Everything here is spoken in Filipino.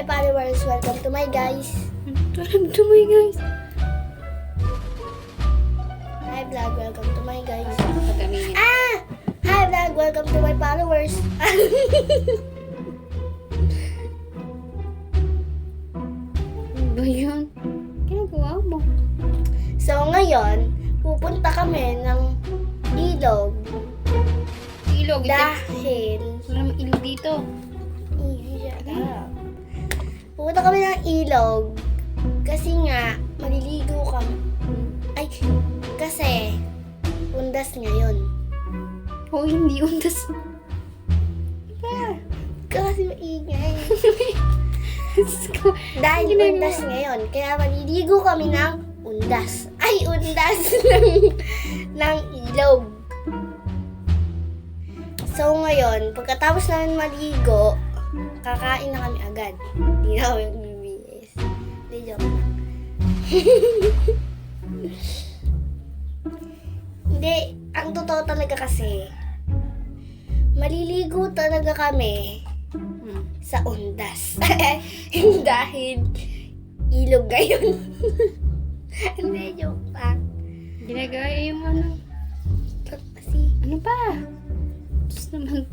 Hi followers, welcome to my guys. Welcome to my guys. Hi vlog, welcome to my guys. Pag-aminin. Hi vlog, welcome to my followers. Ano ba yun? Ginagawa mo? So ngayon, pupunta kami ng ilog Ilog. dahil Wala namang ilog dito. pupunta kami ng ilog kasi nga maliligo kami. Ay, kasi undas ngayon. Oh, hindi undas. Kasi maingay. Diyos ko. Dahil Ginagawa. undas ngayon, kaya maliligo kami ng undas. Ay, undas ng ilog. So ngayon, pagkatapos namin maligo, kakain na kami agad. Hindi na kami magbibihis. Hindi, joke lang. Hindi, ang totoo talaga kasi, maliligo talaga kami sa undas. Dahil ilog ngayon. Hindi, joke lang. Ginagawa yung ano. Kasi, Ano pa? Diyos naman.